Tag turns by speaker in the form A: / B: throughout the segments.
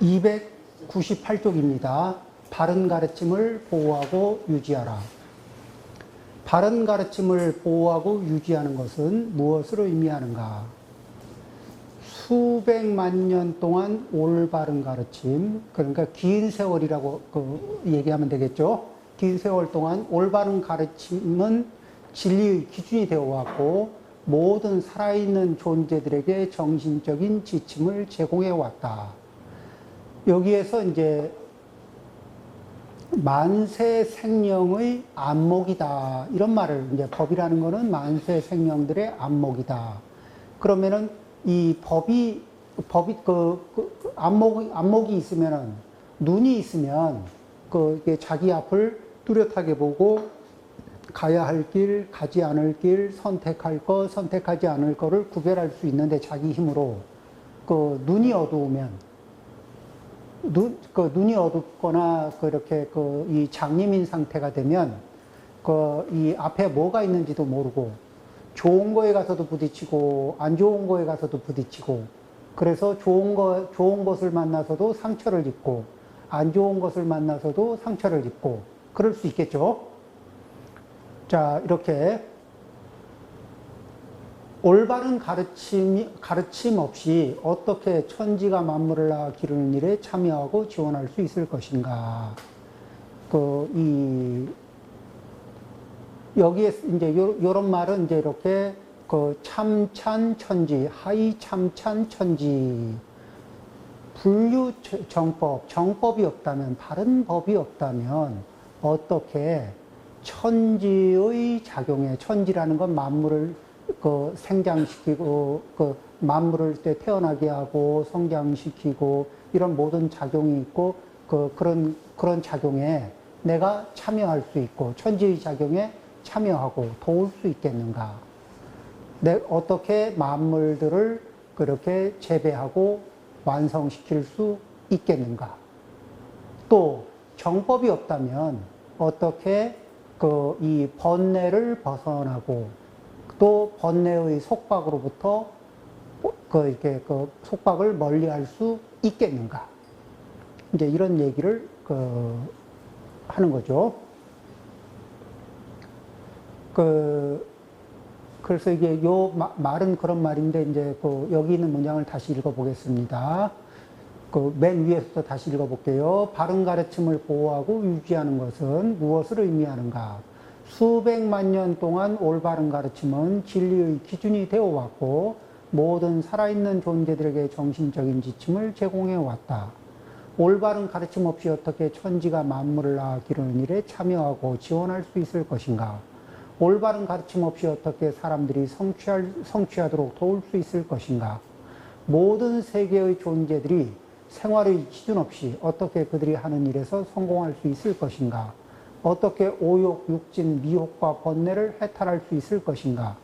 A: 298쪽입니다. 바른 가르침을 보호하고 유지하라. 바른 가르침을 보호하고 유지하는 것은 무엇을 의미하는가? 수백만 년 동안 올바른 가르침, 그러니까 긴 세월이라고 얘기하면 되겠죠. 긴 세월 동안 올바른 가르침은 진리의 기준이 되어 왔고 모든 살아있는 존재들에게 정신적인 지침을 제공해 왔다. 여기에서 이제 만세 생령의 안목이다. 이런 말을, 이제 법이라는 거는 만세 생령들의 안목이다. 그러면은 이 법이 안목이 있으면은, 눈이 있으면 자기 앞을 뚜렷하게 보고 가야 할 길, 가지 않을 길, 선택할 것, 선택하지 않을 거를 구별할 수 있는데 자기 힘으로 눈이 어두우면, 눈이 어둡거나 그렇게 이 장님인 상태가 되면 이 앞에 뭐가 있는지도 모르고 좋은 거에 가서도 부딪히고 안 좋은 거에 가서도 부딪히고, 그래서 좋은 것을 만나서도 상처를 입고 안 좋은 것을 만나서도 상처를 입고 그럴 수 있겠죠. 자, 이렇게 올바른 가르침 없이 어떻게 천지가 만물을 기르는 일에 참여하고 지원할 수 있을 것인가. 여기에 이제 요런 말은 이제 이렇게 참찬 천지, 하이 참찬 천지, 분류 정법이 없다면, 바른 법이 없다면 어떻게 천지의 작용에, 천지라는 건 만물을 생장시키고 만물을 때 태어나게 하고 성장시키고 이런 모든 작용이 있고 그런 작용에 내가 참여할 수 있고 천지의 작용에 참여하고 도울 수 있겠는가? 어떻게 만물들을 그렇게 재배하고 완성시킬 수 있겠는가? 또 정법이 없다면 어떻게 이 번뇌를 벗어나고 또 번뇌의 속박으로부터 이렇게 속박을 멀리할 수 있겠는가? 이제 이런 얘기를 하는 거죠. 그래서 이게 요 말은 그런 말인데 이제 여기 있는 문장을 다시 읽어보겠습니다. 맨 위에서부터 다시 읽어볼게요. 바른 가르침을 보호하고 유지하는 것은 무엇을 의미하는가? 수백만 년 동안 올바른 가르침은 진리의 기준이 되어 왔고 모든 살아있는 존재들에게 정신적인 지침을 제공해 왔다. 올바른 가르침 없이 어떻게 천지가 만물을 기르는 일에 참여하고 지원할 수 있을 것인가? 올바른 가르침 없이 어떻게 사람들이 성취하도록 도울 수 있을 것인가? 모든 세계의 존재들이 생활의 기준 없이 어떻게 그들이 하는 일에서 성공할 수 있을 것인가? 어떻게 오욕, 육진, 미혹과 번뇌를 해탈할 수 있을 것인가?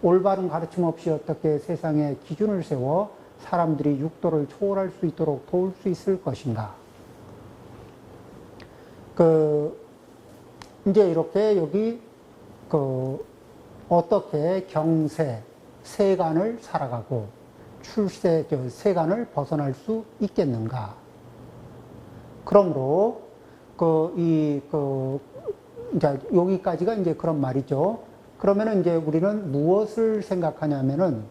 A: 올바른 가르침 없이 어떻게 세상에 기준을 세워 사람들이 육도를 초월할 수 있도록 도울 수 있을 것인가? 이제 이렇게 여기 어떻게 경세, 세간을 살아가고 세간을 벗어날 수 있겠는가? 그러므로 이제 여기까지가 이제 그런 말이죠. 그러면은 이제 우리는 무엇을 생각하냐면은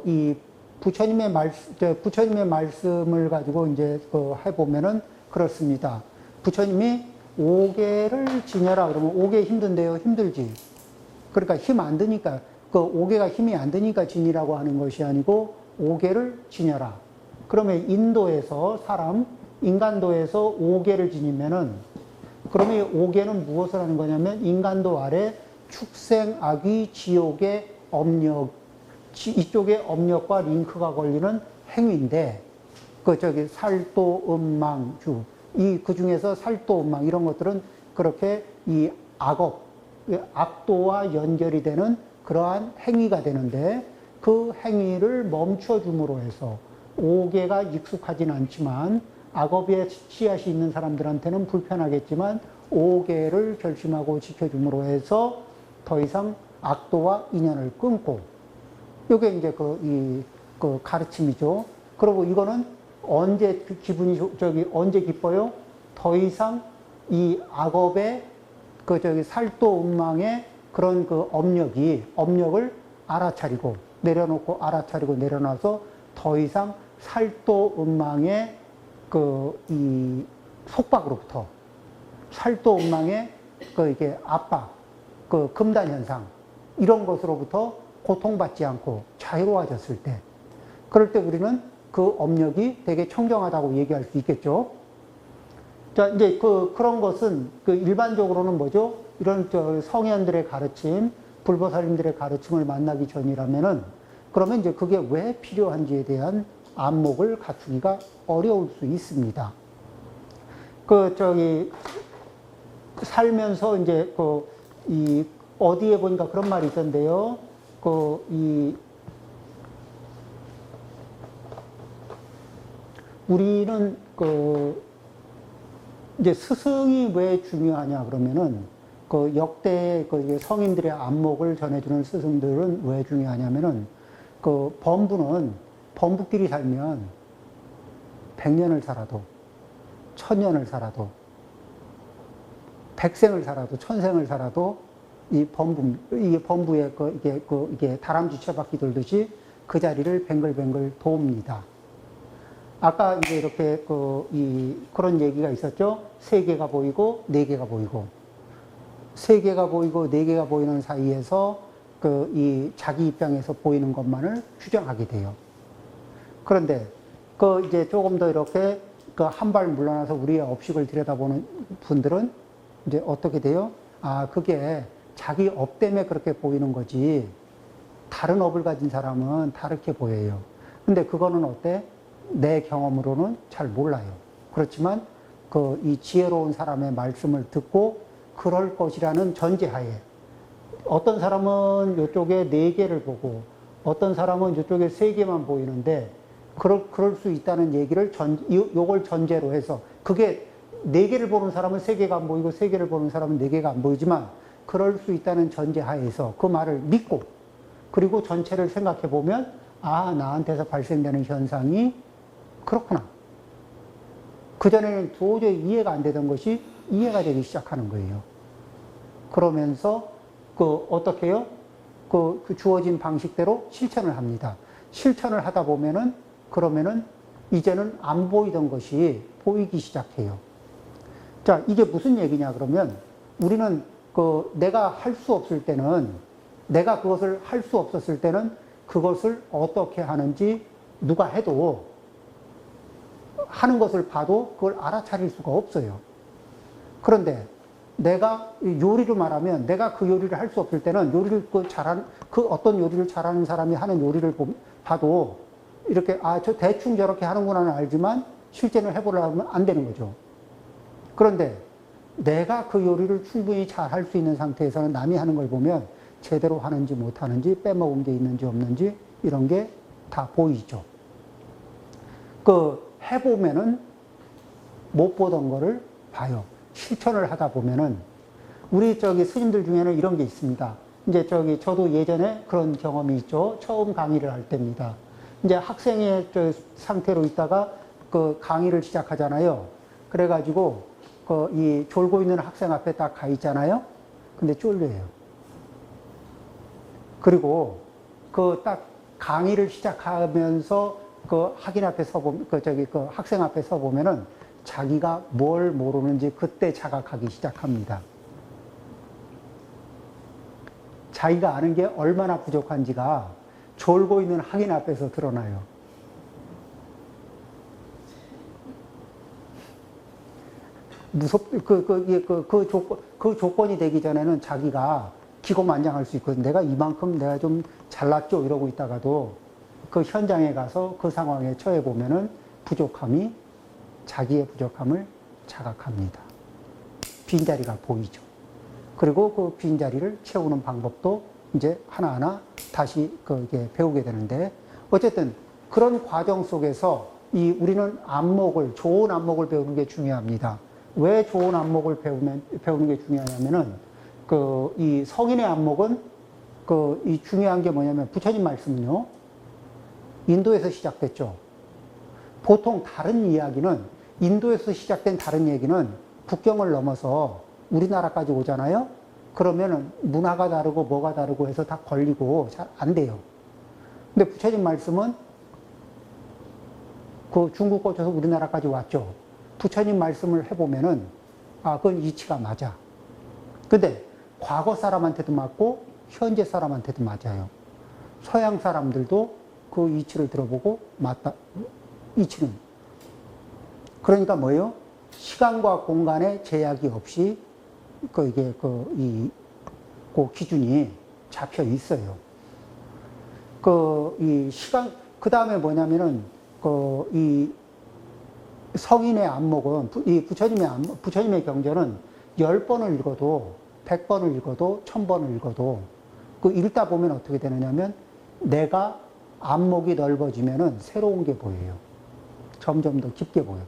A: 이 부처님의 말씀을 가지고 이제 해보면은 그렇습니다. 부처님이 5개를 지녀라 그러면 5개 힘든데요, 힘들지. 그러니까 힘 안 드니까 5개가 힘이 안 드니까 지니라고 하는 것이 아니고 5개를 지녀라. 그러면 인간도에서 5개를 지니면은 그러면 5개는 무엇을 하는 거냐면 인간도 아래 축생, 악귀, 지옥의 업력, 이쪽에 업력과 링크가 걸리는 행위인데 살도, 음망, 주. 그 중에서 살도, 음망 이런 것들은 그렇게 이 악도와 연결이 되는 그러한 행위가 되는데 그 행위를 멈춰줌으로 해서 5개가 익숙하진 않지만 악업에 씨앗이 있는 사람들한테는 불편하겠지만 5개를 결심하고 지켜줌으로 해서 더 이상 악도와 인연을 끊고 이게 이제 그 가르침이죠. 그리고 이거는 언제 그 기분이 언제 기뻐요? 더 이상 이 악업의 살도 음망의 그런 그 업력을 알아차리고 내려놓고 알아차리고 내려놔서 더 이상 살도 음망의 이 속박으로부터 살도 음망의 이게 압박, 금단 현상 이런 것으로부터 고통받지 않고 자유로워졌을 때, 그럴 때 우리는 그 업력이 되게 청정하다고 얘기할 수 있겠죠. 자, 이제 그런 것은 일반적으로는 뭐죠? 이런 성현들의 가르침, 불보살님들의 가르침을 만나기 전이라면은, 그러면 이제 그게 왜 필요한지에 대한 안목을 갖추기가 어려울 수 있습니다. 살면서 이제 어디에 보니까 그런 말이 있던데요. 우리는 이제 스승이 왜 중요하냐 그러면은 역대 성인들의 안목을 전해주는 스승들은 왜 중요하냐면은 범부끼리 살면 100년을 살아도 1000년을 살아도 100생을 살아도 1000생을 살아도 이 범부에 이게 다람쥐 채바퀴 돌듯이 그 자리를 뱅글뱅글 돕니다. 아까 이제 이렇게 그런 얘기가 있었죠. 3개가 보이고 4개가 보이고 3개가 보이고 4개가 보이는 사이에서 이 자기 입장에서 보이는 것만을 추정하게 돼요. 그런데 이제 조금 더 이렇게 한 발 물러나서 우리의 업식을 들여다보는 분들은 이제 어떻게 돼요? 아, 그게 자기 업 때문에 그렇게 보이는 거지. 다른 업을 가진 사람은 다르게 보여요. 근데 그거는 어때? 내 경험으로는 잘 몰라요. 그렇지만 이 지혜로운 사람의 말씀을 듣고 그럴 것이라는 전제하에, 어떤 사람은 이쪽에 4개를 보고 어떤 사람은 이쪽에 3개만 보이는데 그럴 수 있다는 얘기를 요걸 전제로 해서, 그게 4개를 보는 사람은 3개가 안 보이고 3개를 보는 사람은 4개가 안 보이지만 그럴 수 있다는 전제하에서 그 말을 믿고, 그리고 전체를 생각해 보면 아, 나한테서 발생되는 현상이 그렇구나. 그전에는 도저히 이해가 안 되던 것이 이해가 되기 시작하는 거예요. 그러면서 어떻게 해요? 주어진 방식대로 실천을 합니다. 실천을 하다 보면은, 그러면은 이제는 안 보이던 것이 보이기 시작해요. 자, 이게 무슨 얘기냐 그러면, 우리는 내가 할 수 없을 때는, 내가 그것을 할 수 없었을 때는 그것을 어떻게 하는지 누가 해도, 하는 것을 봐도 그걸 알아차릴 수가 없어요. 그런데 내가 요리를 말하면, 내가 그 요리를 할 수 없을 때는 어떤 요리를 잘하는 사람이 하는 요리를 봐도 이렇게 저 대충 저렇게 하는구나는 알지만 실제는 해보려면 안 되는 거죠. 그런데 내가 그 요리를 충분히 잘 할 수 있는 상태에서는 남이 하는 걸 보면 제대로 하는지 못하는지, 빼먹은 게 있는지 없는지 이런 게 다 보이죠. 해보면은 못 보던 거를 봐요. 실천을 하다 보면은, 우리 스님들 중에는 이런 게 있습니다. 이제 저도 예전에 그런 경험이 있죠. 처음 강의를 할 때입니다. 이제 학생의 상태로 있다가 강의를 시작하잖아요. 그래가지고 이 졸고 있는 학생 앞에 딱 가 있잖아요. 근데 쫄려요. 그리고 딱 강의를 시작하면서 학인 앞에 서보면, 학생 앞에 서보면은 자기가 뭘 모르는지 그때 자각하기 시작합니다. 자기가 아는 게 얼마나 부족한지가 졸고 있는 학인 앞에서 드러나요. 그 조건이 되기 전에는 자기가 기고만장할 수 있거든. 내가 이만큼 내가 좀 잘났죠 이러고 있다가도 그 현장에 가서 그 상황에 처해 보면은 자기의 부족함을 자각합니다. 빈자리가 보이죠. 그리고 그 빈자리를 채우는 방법도 이제 하나하나 다시 배우게 되는데, 어쨌든 그런 과정 속에서 우리는 좋은 안목을 배우는 게 중요합니다. 왜 좋은 안목을 배우는 게 중요하냐면은, 이 성인의 안목은, 이 중요한 게 뭐냐면, 부처님 말씀은요, 인도에서 시작됐죠. 보통 다른 이야기는 인도에서 시작된 다른 얘기는 국경을 넘어서 우리나라까지 오잖아요. 그러면은 문화가 다르고 뭐가 다르고 해서 다 걸리고 잘 안 돼요. 근데 부처님 말씀은 그 중국 거쳐서 우리나라까지 왔죠. 부처님 말씀을 해보면은 그건 이치가 맞아. 근데 과거 사람한테도 맞고 현재 사람한테도 맞아요. 서양 사람들도 그 이치를 들어보고 맞다. 이치는. 그러니까 뭐예요? 시간과 공간의 제약이 없이 이게 그 기준이 잡혀 있어요. 이 시간, 그 다음에 뭐냐면은 이 성인의 안목은, 이 부처님의 경전은 10번을 읽어도, 100번을 읽어도, 1000번을 읽어도, 읽다 보면 어떻게 되느냐면, 내가 안목이 넓어지면은 새로운 게 보여요. 점점 더 깊게 보여.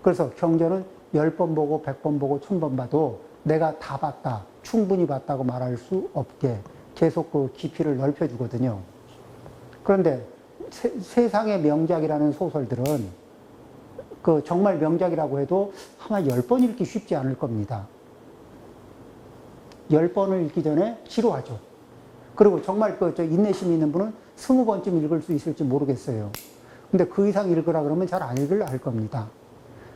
A: 그래서 경전은 10번 보고, 100번 보고, 1000번 봐도 내가 다 봤다, 충분히 봤다고 말할 수 없게 계속 그 깊이를 넓혀주거든요. 그런데 세상의 명작이라는 소설들은 정말 명작이라고 해도 아마 10번 읽기 쉽지 않을 겁니다. 10번을 읽기 전에 지루하죠. 그리고 정말 인내심이 있는 분은 20번쯤 읽을 수 있을지 모르겠어요. 근데 그 이상 읽으라 그러면 잘 안 읽으려 할 겁니다.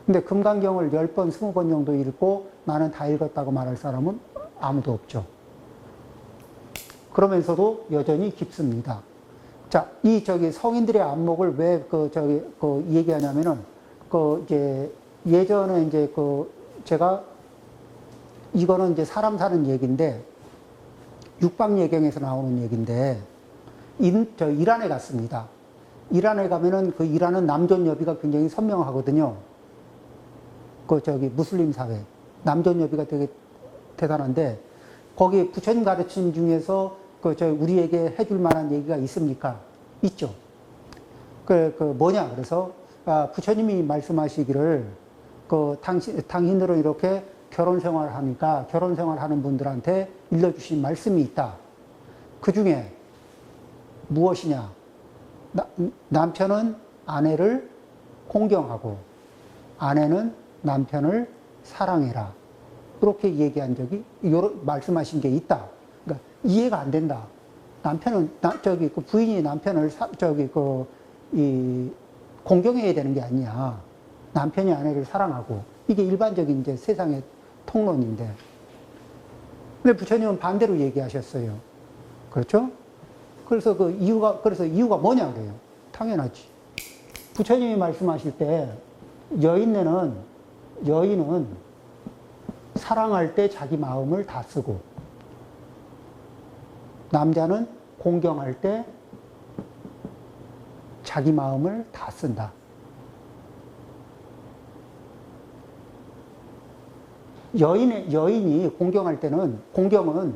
A: 근데 금강경을 10번, 20번 정도 읽고 나는 다 읽었다고 말할 사람은 아무도 없죠. 그러면서도 여전히 깊습니다. 자, 성인들의 안목을 왜 얘기하냐면은, 예전에 제가, 이거는 사람 사는 얘기인데, 육방예경에서 나오는 얘기인데, 이란에 갔습니다. 이란에 가면은 이란은 남존 여비가 굉장히 선명하거든요. 무슬림 사회. 남존 여비가 되게 대단한데, 거기 부처님 가르침 중에서 우리에게 해줄 만한 얘기가 있습니까? 있죠. 뭐냐? 그래서, 부처님이 말씀하시기를, 당신들은 이렇게 결혼 생활을 하니까 결혼 생활 하는 분들한테 일러주신 말씀이 있다. 그 중에 무엇이냐? 남편은 아내를 공경하고, 아내는 남편을 사랑해라. 그렇게 얘기한 적이, 말씀하신 게 있다. 그러니까 이해가 안 된다. 남편은, 부인이 남편을 공경해야 되는 게 아니야. 남편이 아내를 사랑하고. 이게 일반적인 세상의 통론인데. 근데 부처님은 반대로 얘기하셨어요. 그렇죠? 그래서 이유가 뭐냐 그래요. 당연하지. 부처님이 말씀하실 때, 여인은 사랑할 때 자기 마음을 다 쓰고, 남자는 공경할 때 자기 마음을 다 쓴다. 여인이 공경할 때는, 공경은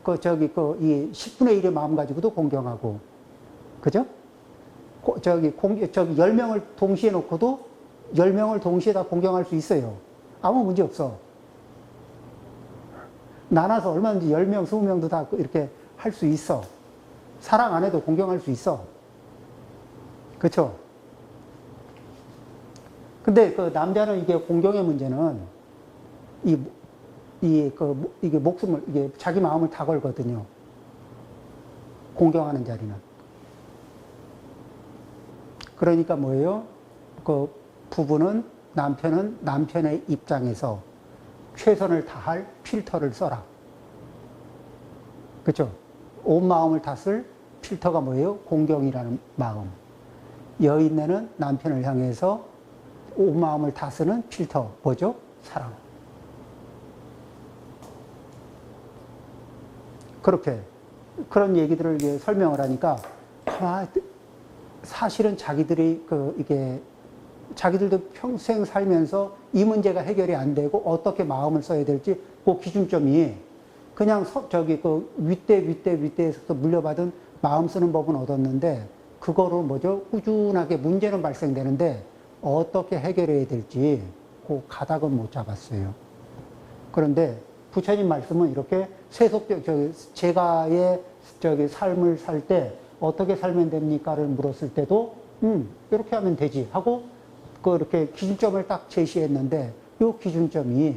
A: 이 10분의 1의 마음 가지고도 공경하고, 그죠? 10명을 동시에 놓고도 10명을 동시에 다 공경할 수 있어요. 아무 문제 없어. 나눠서 얼마든지 10명, 20명도 다 이렇게 할 수 있어. 사랑 안 해도 공경할 수 있어. 그쵸? 근데 남자는 이게 공경의 문제는 이게 목숨을, 이게 자기 마음을 다 걸거든요. 공경하는 자리는. 그러니까 뭐예요? 부부는, 남편은 남편의 입장에서 최선을 다할 필터를 써라. 그쵸? 온 마음을 다 쓸 필터가 뭐예요? 공경이라는 마음. 여인네는 남편을 향해서 온 마음을 다 쓰는 필터. 뭐죠? 사랑. 그런 얘기들을 설명을 하니까, 사실은 자기들이 자기들도 평생 살면서 이 문제가 해결이 안 되고 어떻게 마음을 써야 될지 그 기준점이 그냥 윗대에서 물려받은 마음 쓰는 법은 얻었는데, 그거를 꾸준하게 문제는 발생되는데 어떻게 해결해야 될지 그 가닥은 못 잡았어요. 그런데 부처님 말씀은 이렇게 제가의 삶을 살 때 어떻게 살면 됩니까를 물었을 때도 이렇게 하면 되지 하고 이렇게 기준점을 딱 제시했는데 이 기준점이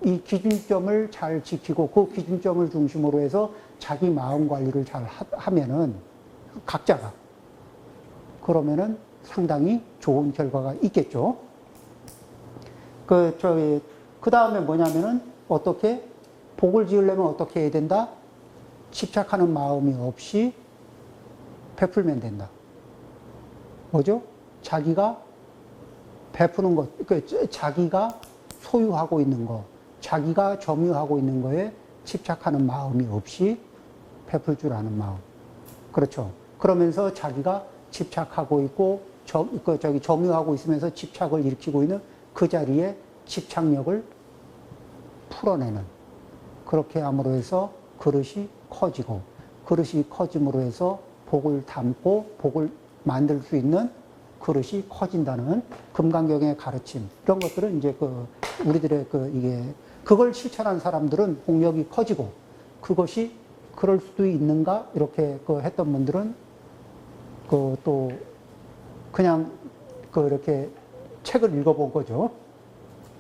A: 이 기준점을 잘 지키고 그 기준점을 중심으로 해서 자기 마음 관리를 잘 하면은 각자가 그러면은 상당히 좋은 결과가 있겠죠. 그 다음에 뭐냐면은 어떻게 복을 지으려면 어떻게 해야 된다? 집착하는 마음이 없이 베풀면 된다. 뭐죠? 자기가 베푸는 것, 자기가 소유하고 있는 것, 자기가 점유하고 있는 거에 집착하는 마음이 없이 베풀 줄 아는 마음. 그렇죠. 그러면서 자기가 집착하고 있고, 점유하고 있으면서 집착을 일으키고 있는 그 자리에 집착력을 풀어내는. 그렇게 함으로 해서 그릇이 커지고, 그릇이 커짐으로 해서 복을 담고 복을 만들 수 있는 그릇이 커진다는 금강경의 가르침. 이런 것들은 이제 우리들의 그걸 실천한 사람들은 복력이 커지고 그것이 그럴 수도 있는가? 이렇게 했던 분들은 또 그냥 이렇게 책을 읽어본 거죠.